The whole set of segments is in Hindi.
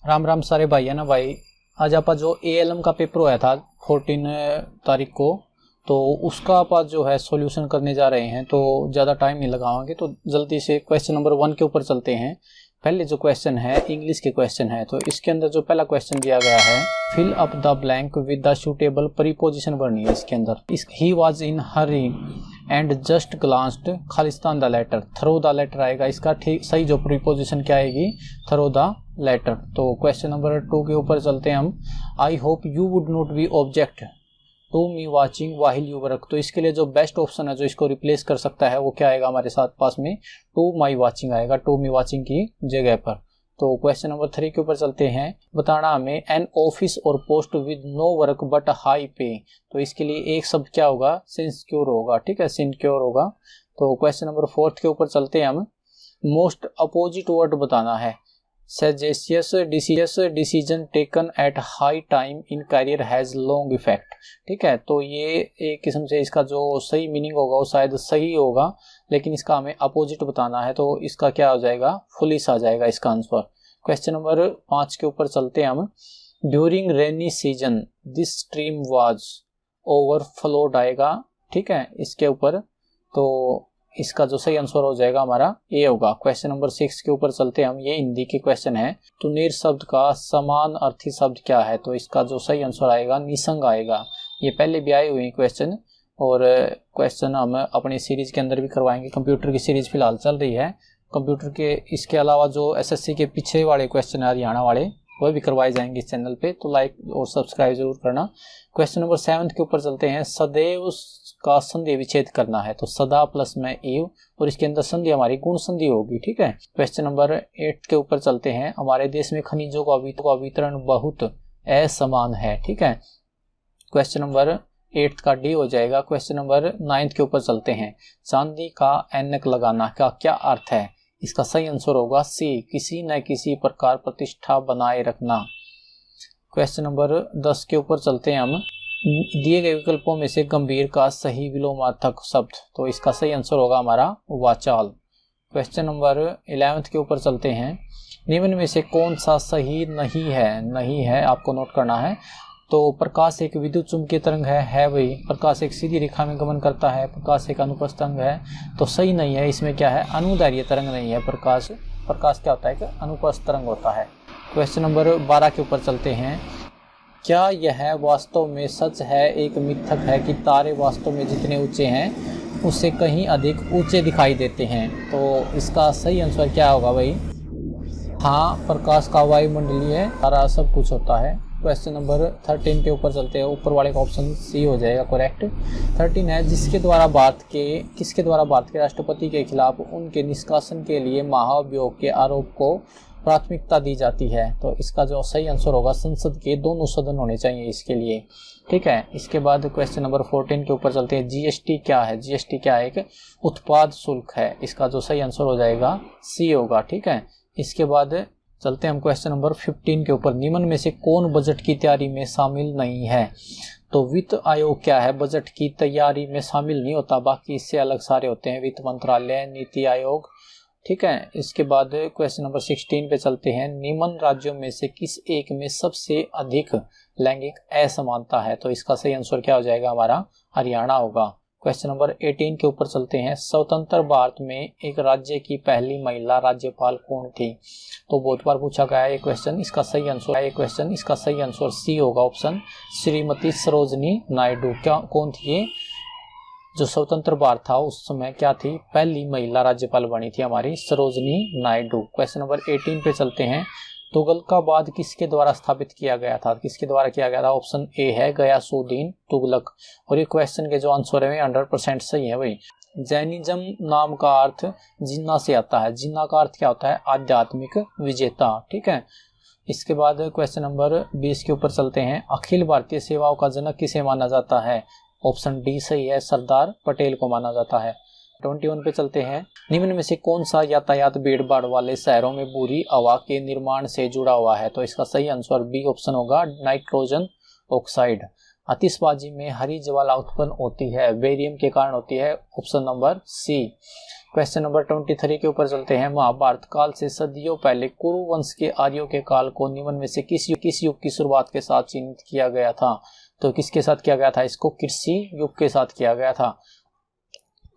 राम राम सारे भाई है ना भाई। आज आप जो ALM का पेपर हुआ था 14 तारीख को, तो उसका आप जो है सॉल्यूशन करने जा रहे हैं। तो ज़्यादा टाइम नहीं लगाएंगे, तो जल्दी से क्वेश्चन नंबर 1 के ऊपर चलते हैं। पहले जो क्वेश्चन है इंग्लिश के क्वेश्चन है। तो इसके अंदर जो पहला क्वेश्चन दिया गया है, fill up the blank with the suitable preposition भरनी है इसके अंदर। He was in hurry and just glanced खालिस्तान the letter, through the letter आएगा इसका। ठीक सही जो प्रीपोजिशन क्या आएगी, थ्रो द लेटर। तो क्वेश्चन नंबर 2 के ऊपर चलते हैं हम। I hope you would not be object to me watching while you work. तो इसके लिए जो बेस्ट ऑप्शन है जो इसको रिप्लेस कर सकता है वो क्या आएगा हमारे साथ पास में, टू माई वाचिंग आएगा, टू मी वाचिंग की जगह पर। तो क्वेश्चन नंबर 3 के ऊपर चलते हैं। बताना हमें एन ऑफिस और post with no work but high pay. तो इसके लिए एक शब्द क्या होगा, सिंसिक्योर होगा। ठीक है, सिंसिक्योर होगा। तो क्वेश्चन नंबर 4 के ऊपर चलते हैं हम। मोस्ट अपोजिट वर्ड बताना है। सजेशियस decision taken at high time in career has long effect. ठीक है, तो ये एक किस्म से इसका जो सही मीनिंग होगा वो शायद सही होगा, लेकिन इसका हमें अपोजिट बताना है। तो इसका क्या हो जाएगा, फुलिश आ जाएगा इसका आंसर। क्वेश्चन नंबर 5 के ऊपर चलते हैं हम। During rainy season this stream was overflowed आएगा। ठीक है, इसके ऊपर तो इसका जो सही आंसर हो जाएगा हमारा ए होगा। क्वेश्चन नंबर 6 के ऊपर चलते हैं हम। ये हिंदी के क्वेश्चन है। तुनीर शब्द का समान अर्थी शब्द क्या है। तो इसका जो सही आंसर आएगा निसंग आएगा। ये पहले भी आए हुए हैं क्वेश्चन, और क्वेश्चन हम अपनी सीरीज के अंदर भी करवाएंगे। कंप्यूटर की सीरीज फिलहाल चल रही है। कंप्यूटर के इसके अलावा जो SSC के पीछे वाले क्वेश्चन है हरियाणा वाले, वह भी करवाए जाएंगे इस चैनल पे, तो लाइक और सब्सक्राइब जरूर करना। क्वेश्चन नंबर 7 के ऊपर चलते हैं। सदैव का संधि विच्छेद करना है। तो सदा प्लस में एव, और इसके अंदर संधि हमारी गुण संधि होगी। ठीक है, क्वेश्चन नंबर 8 के ऊपर चलते हैं। हमारे देश में खनिजों का वितरण बहुत असमान है। ठीक है, क्वेश्चन नंबर 8 का डी हो जाएगा। क्वेश्चन नंबर 9 के ऊपर चलते हैं। चांदी का ऐनक लगाना का क्या अर्थ है। इसका सही आंसर होगा सी, किसी न किसी प्रकार प्रतिष्ठा बनाए रखना। क्वेश्चन नंबर 10 के ऊपर चलते हैं हम। दिए गए विकल्पों में से गंभीर का सही विलोमार्थक शब्द। तो इसका सही आंसर होगा हमारा वाचाल। क्वेश्चन नंबर 11 के ऊपर चलते हैं। निम्न में से कौन सा सही नहीं है आपको नोट करना है। तो प्रकाश एक विद्युत चुंबकीय तरंग है वही। प्रकाश एक सीधी रेखा में गमन करता है। प्रकाश एक अनुप्रस्थ तरंग है। तो सही नहीं है इसमें क्या है, अनुदैर्घ्य तरंग नहीं है। प्रकाश क्या होता है कि अनुप्रस्थ तरंग होता है। क्वेश्चन नंबर 12 के ऊपर चलते हैं। क्या यह वास्तव में सच है, एक मिथक है कि तारे वास्तव में जितने ऊंचे हैं उससे कहीं अधिक ऊंचे दिखाई देते हैं। तो इसका सही आंसर क्या होगा भाई, हाँ, प्रकाश का वायुमंडलीय तारा सब कुछ होता है। क्वेश्चन नंबर 13 के ऊपर चलते हैं। ऊपर वाले का ऑप्शन सी हो जाएगा करेक्ट। 13 है। किसके द्वारा भारत के राष्ट्रपति के खिलाफ उनके निष्कासन के लिए महाभियोग के आरोप को प्राथमिकता दी जाती है। तो इसका जो सही आंसर होगा, संसद के दोनों सदन होने चाहिए इसके लिए। ठीक है, इसके बाद क्वेश्चन नंबर 14 के ऊपर चलते हैं। GST क्या है। GST क्या है, एक उत्पाद शुल्क है। इसका जो सही आंसर हो जाएगा सी होगा। ठीक है, इसके बाद चलते हैं हम क्वेश्चन नंबर 15 के ऊपर। निम्न में से कौन बजट की तैयारी में शामिल नहीं है। तो वित्त आयोग क्या है, बजट की तैयारी में शामिल नहीं होता, बाकी इससे अलग सारे होते हैं। वित्त मंत्रालय, नीति आयोग। ठीक है, इसके बाद क्वेश्चन नंबर 16 पे चलते हैं। निम्न राज्यों में से किस एक में सबसे अधिक लैंगिक असमानता है। तो इसका सही आंसर क्या हो जाएगा हमारा, हरियाणा होगा। क्वेश्चन नंबर 18 के ऊपर चलते हैं। स्वतंत्र भारत में एक राज्य की पहली महिला राज्यपाल कौन थी। तो बहुत बार पूछा गया है ये क्वेश्चन। इसका सही आंसर सी होगा, ऑप्शन श्रीमती सरोजनी नायडू। कौन थी ये, जो स्वतंत्र भारत था उस समय क्या थी, पहली महिला राज्यपाल बनी थी हमारी सरोजनी नायडू। क्वेश्चन नंबर 18 पे चलते हैं। तुगलकाबाद किसके द्वारा स्थापित किया गया था। ऑप्शन ए है गयासुद्दीन तुगलक। और ये क्वेश्चन के जो आंसर है 100% सही है भाई। जैनिज्म नाम का अर्थ जिन्ना से आता है। जिन्ना का अर्थ क्या होता है, आध्यात्मिक विजेता। ठीक है, इसके बाद क्वेश्चन नंबर 20 के ऊपर चलते हैं। अखिल भारतीय सेवाओं का जनक किसे माना जाता है। ऑप्शन डी सही है, सरदार पटेल को माना जाता है। 21 पे चलते हैं। निम्न में से कौन सा यातायात भीड़ भाड़ वाले शहरों में बुरी हवा के निर्माण से जुड़ा हुआ है। तो इसका सही आंसर बी ऑप्शन होगा, नाइट्रोजन ऑक्साइड। आतिशबाजी में हरी ज्वाला उत्पन्न होती है, बेरियम के कारण होती है। Option number C. Question number 23 के ऊपर चलते हैं। महाभारत काल से सदियों पहले कुरु वंश के आर्यों के काल को निम्न में से किस युग की शुरुआत के साथ चिन्हित किया गया था? तो किसके साथ किया गया था? इसको कृषि युग के साथ किया गया था।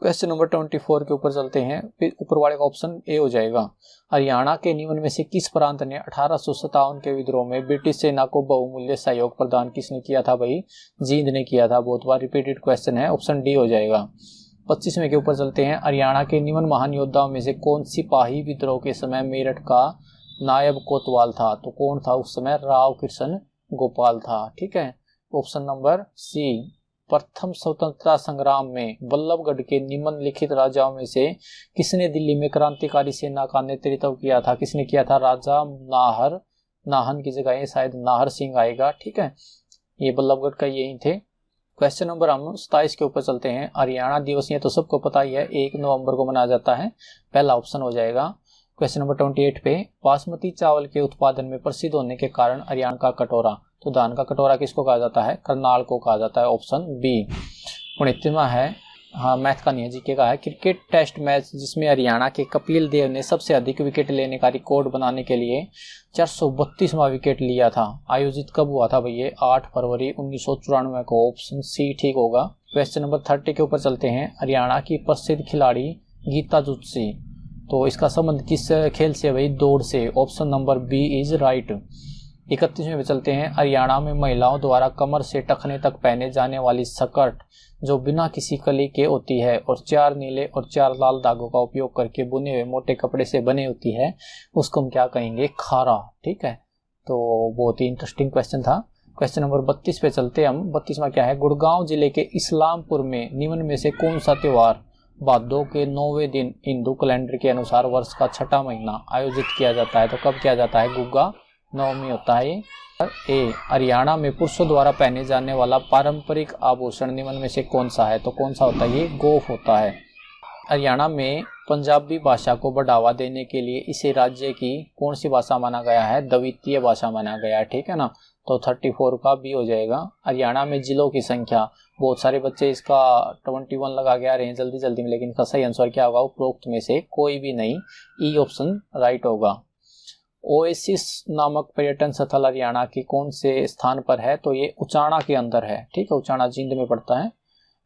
क्वेश्चन नंबर 24 के ऊपर चलते हैं। फिर ऊपर वाले का ऑप्शन ए हो जाएगा। हरियाणा के निम्न में से किस प्रांत ने 1857 के विद्रोह में ब्रिटिश सेना को बहुमूल्य सहयोग प्रदान किसने किया था? भाई जींद ने किया था। बहुत बार रिपीटेड क्वेश्चन है, ऑप्शन डी हो जाएगा। 25वें के ऊपर चलते हैं। हरियाणा के निम्न महान योद्धाओं में से कौन सिपाही विद्रोह के समय मेरठ का नायब कोतवाल था? तो कौन था उस समय? राव कृष्ण गोपाल था। ठीक है, ऑप्शन नंबर सी। प्रथम स्वतंत्रता संग्राम में बल्लभगढ़ के निम्नलिखित राजाओं में से किसने दिल्ली में क्रांतिकारी सेना का नेतृत्व किया था? किसने किया था? राजा नाहन की जगह शायद नाहर सिंह आएगा। ठीक है, ये बल्लभगढ़ का यही थे। क्वेश्चन नंबर हम 27 के ऊपर चलते हैं। हरियाणा दिवस ये तो सबको पता ही है, 1 नवंबर को मनाया जाता है। पहला ऑप्शन हो जाएगा। क्वेश्चन नंबर 28 पे बासमती चावल के उत्पादन में प्रसिद्ध होने के कारण हरियाणा का कटोरा, तो धान का कटोरा किसको कहा जाता है? करनाल को कहा जाता है। Option B. 29वां है, हाँ मैथ का नहीं है, जीके का है। क्रिकेट टेस्ट मैच जिसमें हरियाणा के कपिल देव ने सबसे अधिक विकेट लेने का रिकॉर्ड बनाने के लिए 432वां विकेट लिया था, आयोजित कब हुआ था भैया? 8 फरवरी 1994 को। ऑप्शन सी ठीक होगा। क्वेश्चन नंबर 30 के ऊपर चलते हैं। हरियाणा की प्रसिद्ध खिलाड़ी गीता जुत्सी, तो इसका संबंध किस खेल से? भाई दौड़ से। Option number B is right. 31वें पे चलते हैं। हरियाणा में महिलाओं द्वारा कमर से टखने तक पहने जाने वाली स्कर्ट जो बिना किसी कली के होती है और 4 नीले और 4 लाल धागों का उपयोग करके बुने हुए मोटे कपड़े से बनी होती है, उसको हम क्या कहेंगे? खारा। ठीक है, तो बहुत ही इंटरेस्टिंग क्वेश्चन था। क्वेश्चन नंबर 32 पे चलते हैं हम। 32वां क्या है? गुड़गांव जिले के इस्लामपुर में निम्न में से कौन सा त्योहार भादों के 9वें दिन हिंदू कैलेंडर के अनुसार वर्ष का 6वां महीना आयोजित किया जाता है? तो कब किया जाता है? गुग्गा नवमी होता है। ए, हरियाणा में पुरुषों द्वारा पहने जाने वाला पारंपरिक आभूषण निम्न में से कौन सा है? तो कौन सा होता है? ये गोफ होता है। हरियाणा में पंजाबी भाषा को बढ़ावा देने के लिए इसे राज्य की कौन सी भाषा माना गया है? द्वितीय भाषा माना गया है। ठीक है ना, तो 34 का भी हो जाएगा। हरियाणा में जिलों की संख्या, बहुत सारे बच्चे इसका 21 लगा के आ रहे हैं जल्दी में, लेकिन इसका सही आंसर क्या होगा? उपरोक्त में से कोई भी नहीं। ई ऑप्शन राइट होगा। ओएसिस नामक पर्यटन स्थल हरियाणा के कौन से स्थान पर है? तो ये उचाना के अंदर है। ठीक है, उचाना जींद में पड़ता है।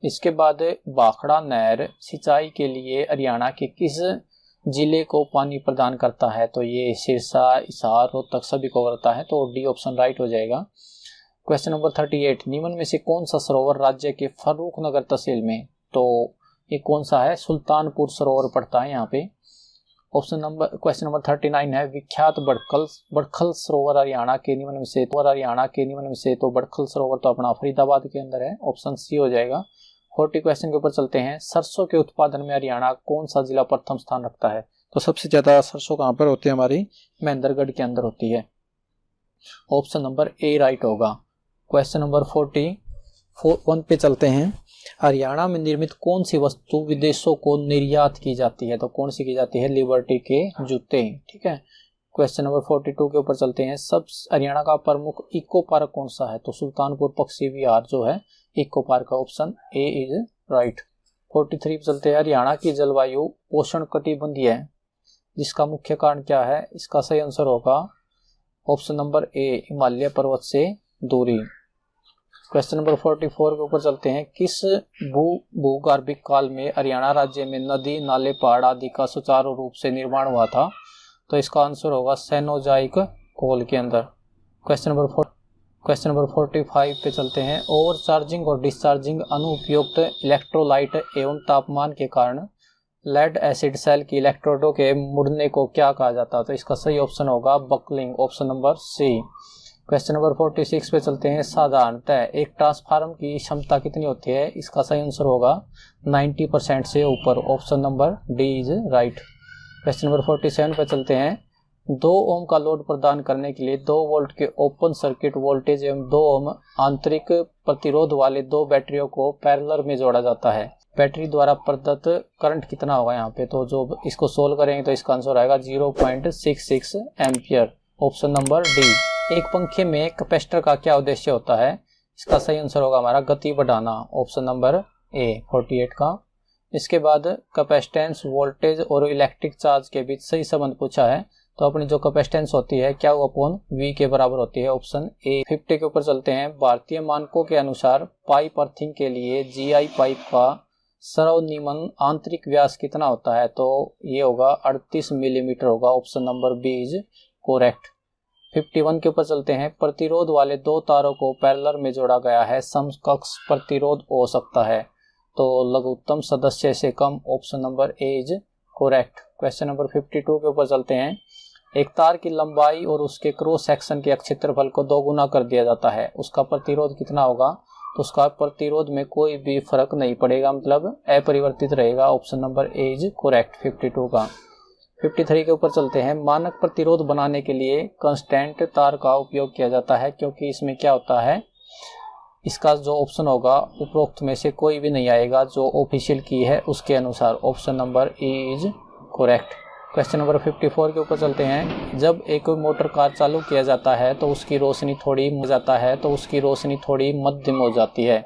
इसके बाद भाखड़ा नहर सिंचाई के लिए हरियाणा के किस जिले को पानी प्रदान करता है? तो ये सिरसा, हिसार, रोहतक सभी को करता है, तो डी ऑप्शन राइट हो जाएगा। Question number 38। निम्न में से कौन सा सरोवर राज्य के फर्रुखनगर तहसील में, तो ये कौन सा है? सुल्तानपुर सरोवर पड़ता है यहाँ पे। ऑप्शन नंबर क्वेश्चन नंबर 39 है। विख्यात बड़खल सरोवर हरियाणा के निम्न में से तो बड़खल सरोवर तो अपना फरीदाबाद के अंदर है। ऑप्शन सी हो जाएगा। 40 क्वेश्चन के ऊपर चलते हैं। सरसों के उत्पादन में हरियाणा कौन सा जिला प्रथम स्थान रखता है? तो सबसे ज्यादा सरसों कहाँ पर होती है? हमारी महेंद्रगढ़ के अंदर होती है। ऑप्शन नंबर ए राइट होगा। क्वेश्चन नंबर 41 पे चलते हैं। हरियाणा में निर्मित कौन सी वस्तु विदेशों को निर्यात की जाती है? तो कौन सी की जाती है? लिबर्टी के जूते। ठीक है, क्वेश्चन नंबर 42 के ऊपर चलते हैं। सब हरियाणा का प्रमुख इको पार्क कौन सा है? तो सुल्तानपुर पक्षी विहार जो है इको पार्क का। Option A is right. 43 पे चलते हैं। हरियाणा की जलवायु पोषण कटिबंधीय है, जिसका मुख्य कारण क्या है? इसका सही आंसर होगा ऑप्शन नंबर ए, हिमालय पर्वत से दूरी। क्वेश्चन नंबर 44 के ऊपर चलते हैं। किस भूगर्भिक काल में हरियाणा राज्य में नदी, नाले, पहाड़ आदि का सुचारू रूप से निर्माण हुआ था? तो इसका आंसर होगा सेनोजाइक कोल के अंदर। क्वेश्चन नंबर 45 पे चलते हैं। ओवर चार्जिंग और डिस्चार्जिंग अनुपयुक्त इलेक्ट्रोलाइट एवं तापमान के कारण लेड एसिड सेल की इलेक्ट्रोडों के मुड़ने को क्या कहा जाता है? तो इसका सही ऑप्शन होगा buckling. Option number C. Question number 46 पे चलते हैं। साधारणतः एक ट्रांसफार्मर की क्षमता कितनी होती है? इसका सही आंसर होगा 90% से ऊपर। Option number D is right. Question number 47 पे चलते हैं। 2 ओम का लोड प्रदान करने के लिए 2 वोल्ट के ओपन सर्किट वोल्टेज एवं 2 ओम आंतरिक प्रतिरोध वाले 2 बैटरियों को पैरेलल में जोड़ा जाता है। बैटरी द्वारा प्रदत्त करंट कितना होगा यहाँ पे? तो जो इसको सोल्व करेंगे तो इसका आंसर आएगा 0.66 एम्पियर। Option number D. एक पंखे में कैपेसिटर का क्या उद्देश्य होता है? इसका सही आंसर होगा हमारा गति बढ़ाना। ऑप्शन नंबर ए 48 का। इसके बाद कैपेसिटेंस वोल्टेज और इलेक्ट्रिक चार्ज के बीच सही संबंध पूछा है। तो अपनी जो कैपेसिटेंस होती है क्या वो अपॉन वी के बराबर होती है, ऑप्शन ए। 50 के ऊपर चलते हैं। भारतीय मानकों के अनुसार पाइप अर्थिंग के लिए जीआई पाइप का सर्वनिम्न आंतरिक व्यास कितना होता है, तो ये होगा 38 मिलीमीटर होगा, option number B is correct. 51 के ऊपर चलते हैं। प्रतिरोध वाले दो तारों को पैरेलल में जोड़ा गया है, समकक्ष प्रतिरोध हो सकता है, तो लघुत्तम सदस्य से कम, option number A is correct. Question number 52 के ऊपर चलते हैं। एक तार की लंबाई और उसके क्रॉस सेक्शन के क्षेत्रफल को दोगुना कर दिया जाता है, उसका प्रतिरोध कितना होगा, तो उसका प्रतिरोध में कोई भी फर्क नहीं पड़ेगा, मतलब अपरिवर्तित रहेगा, option number A is correct 52 का। 53 के ऊपर चलते हैं। मानक प्रतिरोध बनाने के लिए कांस्टेंट तार का उपयोग किया जाता है, क्योंकि इसमें क्या होता है, इसका जो ऑप्शन होगा उपरोक्त में से कोई भी नहीं आएगा, जो ऑफिशियल की है उसके अनुसार, option number E is correct. Question number 54 के ऊपर चलते हैं। जब एक मोटर कार चालू किया जाता है तो उसकी रोशनी थोड़ी मध्यम हो जाती है,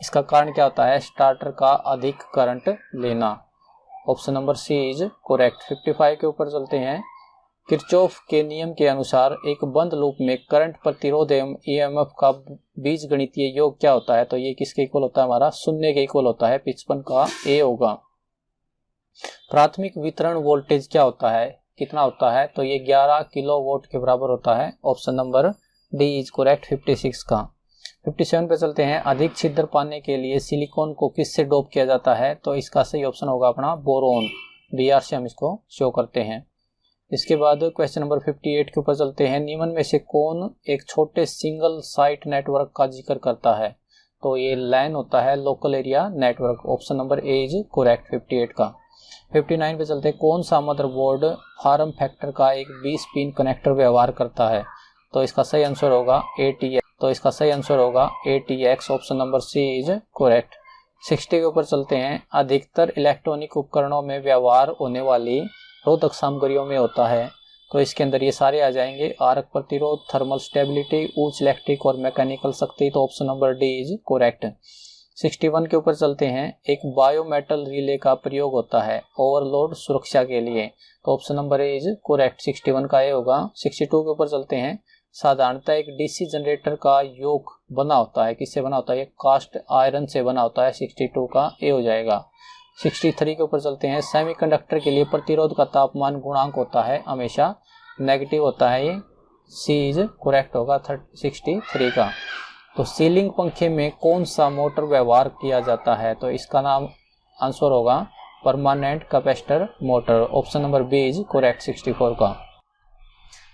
इसका कारण क्या होता है, स्टार्टर का अधिक करंट लेना, option number C is correct. 55 के ऊपर चलते हैं। किरचॉफ के नियम के अनुसार एक बंद लूप में करंट प्रतिरोध एवं ईएमएफ का बीजगणितीय योग क्या होता है, तो ये किसके इक्वल होता है, हमारा शून्य के इक्वल होता है, 55 का ए होगा। प्राथमिक वितरण वोल्टेज क्या होता है, कितना होता है, तो ये 11 किलोवाट के बराबर होता है, option number D is correct 56 का। 57 पे चलते हैं। अधिक छिद्र पाने के लिए सिलिकॉन को किससे डोप किया जाता है, तो इसका सही ऑप्शन होगा अपना बोरोन, बीआर से हम इसको शो करते हैं। इसके बाद क्वेश्चन नंबर 58 के ऊपर चलते हैं। निम्न में से कौन एक छोटे सिंगल साइट नेटवर्क का जिक्र करता है, तो ये लैन होता है, local area network, option number A is correct 58 का। 59 पे चलते हैं। कौन सा मदरबोर्ड फॉर्म फैक्टर का एक 20 पिन कनेक्टर व्यवहार करता है, तो इसका सही आंसर होगा ATX, option number C is correct. 60 के ऊपर चलते हैं। अधिकतर इलेक्ट्रॉनिक उपकरणों में व्यवहार होने वाली रोधक सामग्रियों में होता है, तो इसके अंदर ये सारे आ जाएंगे, आर्क प्रतिरोध, थर्मल स्टेबिलिटी, उच्च इलेक्ट्रिक और मैकेनिकल शक्ति, तो option number D is correct. 61 के ऊपर चलते हैं। एक बायोमेटल रिले का प्रयोग होता है ओवरलोड सुरक्षा के लिए, तो option number A is correct 61 का ए होगा। 62 के ऊपर चलते हैं। साधारणतः एक डीसी जनरेटर का योग बना होता है, किससे बना होता है, कास्ट आयरन से बना होता है, 62 का ए हो जाएगा। 63 के ऊपर चलते हैं। सेमीकंडक्टर के लिए प्रतिरोध का तापमान गुणांक होता है, हमेशा नेगेटिव होता है, ये सी इज करेक्ट होगा 63 का। तो सीलिंग पंखे में कौन सा मोटर व्यवहार किया जाता है, तो इसका नाम आंसर होगा permanent capacitor motor, option number B is correct 64 का।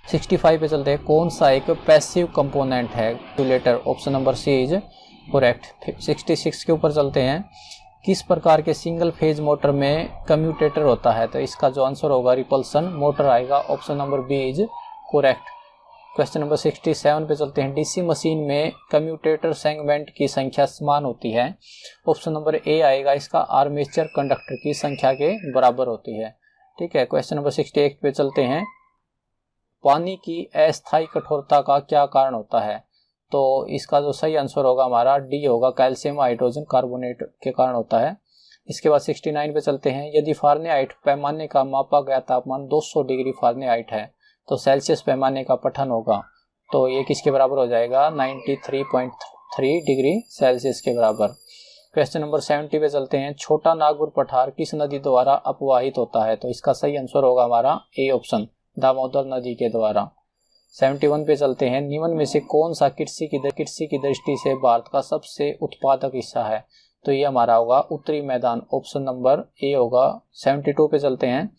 65 पे चलते हैं। कौन सा एक पैसिव कंपोनेंट है, regulator, option number C is correct. 66 के ऊपर चलते हैं। किस प्रकार के सिंगल फेज मोटर में कम्यूटेटर होता है, तो इसका जो आंसर होगा रिपल्सन मोटर आएगा, option number B is correct. Question number 67 पे चलते हैं। डीसी मशीन में कम्यूटेटर सेगमेंट की संख्या समान होती है, ऑप्शन नंबर ए आएगा, इसका आर्मेचर कंडक्टर की संख्या के बराबर होती है, ठीक है। क्वेश्चन नंबर 68 पे चलते हैं। पानी की अस्थायी कठोरता का क्या कारण होता है, तो इसका जो सही आंसर होगा हमारा डी होगा, कैल्शियम हाइड्रोजन कार्बोनेट के कारण होता है। इसके बाद 69 पे चलते हैं। यदि फारेनहाइट पैमाने का मापा गया तापमान 200 डिग्री फारेनहाइट है, तो सेल्सियस पैमाने का पठन होगा, तो ये किसके बराबर हो जाएगा, 93.3 डिग्री सेल्सियस के बराबर। क्वेश्चन नंबर 70 पे चलते हैं। छोटा नागपुर पठार किस नदी द्वारा अपवाहित होता है, तो इसका सही आंसर होगा हमारा ए ऑप्शन, दामोदर नदी के द्वारा। 71 पे चलते हैं। निम्न में से कौन सा कृषि की दृष्टि से भारत का सबसे उत्पादक हिस्सा है, तो ये हमारा होगा उत्तरी मैदान, ऑप्शन नंबर ए होगा। 72 पे चलते हैं।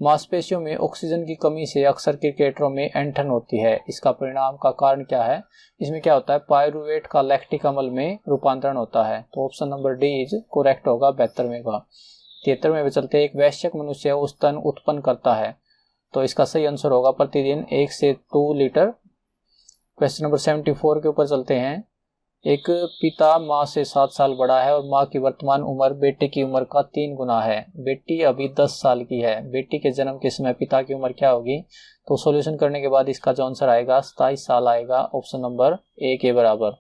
मांसपेशियों में ऑक्सीजन की कमी से अक्सर क्रिकेटरों में ऐंठन होती है, इसका परिणाम का कारण क्या है, इसमें क्या होता है, पायरुवेट का लैक्टिक अम्ल में रूपांतरण होता है, तो option number D is correct होगा 72वें का। 73वें पे चलते हैं। एक वयस्क मनुष्य स्तन उत्पन्न करता है, तो इसका सही आंसर होगा प्रतिदिन 1 से 2 लीटर। क्वेश्चन नंबर 74 के ऊपर चलते हैं। एक पिता माँ से 7 साल बड़ा है और माँ की वर्तमान उम्र बेटे की उम्र का 3 गुना है। बेटी अभी 10 साल की है। बेटी के जन्म के समय पिता की उम्र क्या होगी, तो सॉल्यूशन करने के बाद इसका जो आंसर आएगा 27 साल आएगा, ऑप्शन नंबर ए के बराबर।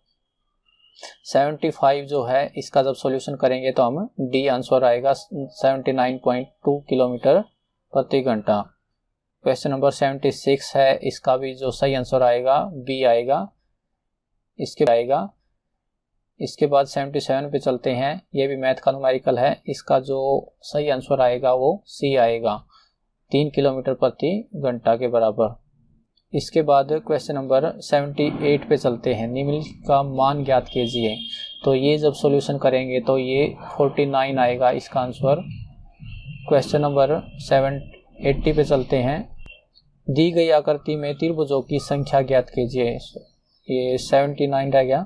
75 जो है इसका जब सॉल्यूशन करेंगे तो हम डी आंसर आएगा 79.2 किलोमीटर प्रति घंटा। क्वेश्चन नंबर 76 है, इसका भी जो सही आंसर आएगा बी आएगा। इसके बाद 77 पे चलते हैं, ये भी मैथ का न्यूमेरिकल है, इसका जो सही आंसर आएगा वो सी आएगा, 3 किलोमीटर प्रति घंटा के बराबर। इसके बाद क्वेश्चन नंबर 78 पे चलते हैं, निम्नलिखित का मान ज्ञात कीजिए। तो ये जब सॉल्यूशन करेंगे तो ये 49 आएगा इसका आंसर। क्वेश्चन नंबर 80 पे चलते हैं, दी गई आकृति में त्रिभुजों की संख्या ज्ञात कीजिए। ये 79 रह गया।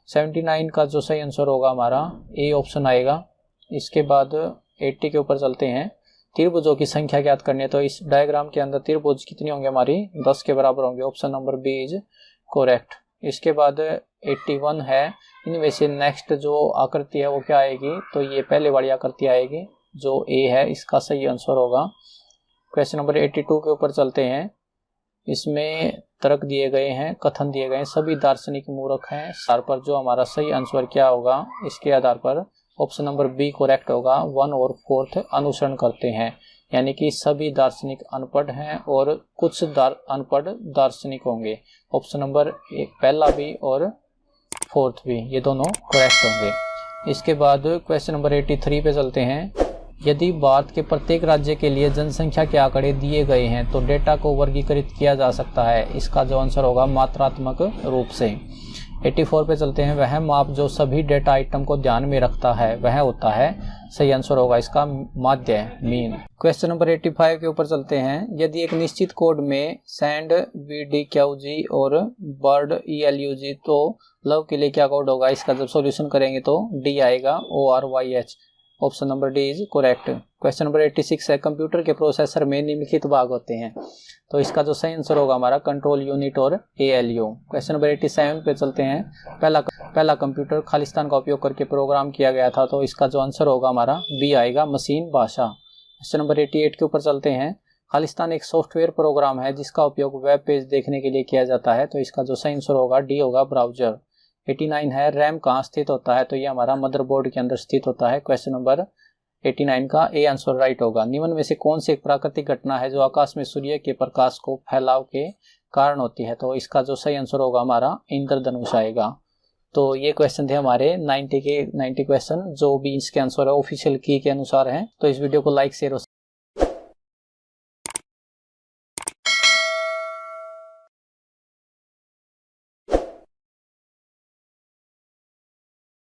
79 का जो सही आंसर होगा हमारा ए ऑप्शन आएगा। इसके बाद 80 के ऊपर चलते हैं, त्रिभुजों की संख्या ज्ञात करनी है। तो इस डायग्राम के अंदर त्रिभुज कितनी होंगे हमारी, 10 के बराबर होंगे। Option number B is correct. इसके बाद 81 है, इनमें से नेक्स्ट जो आकृति है वो क्या आएगी, तो ये पहले वाली आकृति आएगी जो ए है, इसका सही आंसर होगा। क्वेश्चन नंबर 82 के ऊपर चलते हैं, इसमें तर्क दिए गए हैं, कथन दिए गए हैं, सभी दार्शनिक मूर्ख हैं। आधार पर जो हमारा सही आंसर क्या होगा, इसके आधार पर ऑप्शन नंबर बी करेक्ट होगा। 1 और 4 अनुसरण करते हैं, यानी कि सभी दार्शनिक अनपढ़ हैं और कुछ अनपढ़ दार्शनिक होंगे। ऑप्शन नंबर पहला भी और 4th भी, ये दोनों करेक्ट होंगे। इसके बाद क्वेश्चन नंबर 83 पे चलते हैं, यदि भारत के प्रत्येक राज्य के लिए जनसंख्या के आंकड़े दिए गए हैं तो डेटा को वर्गीकृत किया जा सकता है। इसका जो आंसर होगा मात्रात्मक रूप से। 84 पे चलते हैं, वह माप जो सभी डेटा आइटम को ध्यान में रखता है वह होता है, सही आंसर होगा इसका माध्य, मीन। क्वेश्चन नंबर 85 के ऊपर चलते हैं, यदि एक निश्चित कोड में सैंड VDQG और बर्ड ELUG तो लव के लिए क्या कोड होगा, इसका जब सॉल्यूशन करेंगे तो डी आएगा, ORYH। Option number D is correct. Question number 86 है, कंप्यूटर के प्रोसेसर में निम्नलिखित भाग होते हैं। तो इसका जो सही आंसर होगा हमारा कंट्रोल यूनिट और ALU। क्वेश्चन नंबर 87 पे चलते हैं, पहला कंप्यूटर खालिस्तान का उपयोग करके प्रोग्राम किया गया था। तो इसका जो आंसर होगा हमारा बी आएगा, मशीन भाषा। क्वेश्चन नंबर 88 के ऊपर चलते हैं, खालिस्तान एक सॉफ्टवेयर प्रोग्राम है जिसका उपयोग वेब पेज देखने के लिए किया जाता है। तो इसका जो सही आंसर होगा डी होगा, ब्राउजर। 89 है, रैम कहाँ स्थित होता है, तो ये हमारा मदरबोर्ड के अंदर स्थित होता है। क्वेश्चन नंबर 89 का ए आंसर राइट होगा। निम्न में से कौन सी एक प्राकृतिक घटना है जो आकाश में सूर्य के प्रकाश को फैलाव के कारण होती है, तो इसका जो सही आंसर होगा हमारा इंद्रधनुष आएगा। तो ये क्वेश्चन थे हमारे 90 क्वेश्चन, जो भी इसके आंसर है ऑफिशियल की के अनुसार हैं। तो इस वीडियो को लाइक शेयर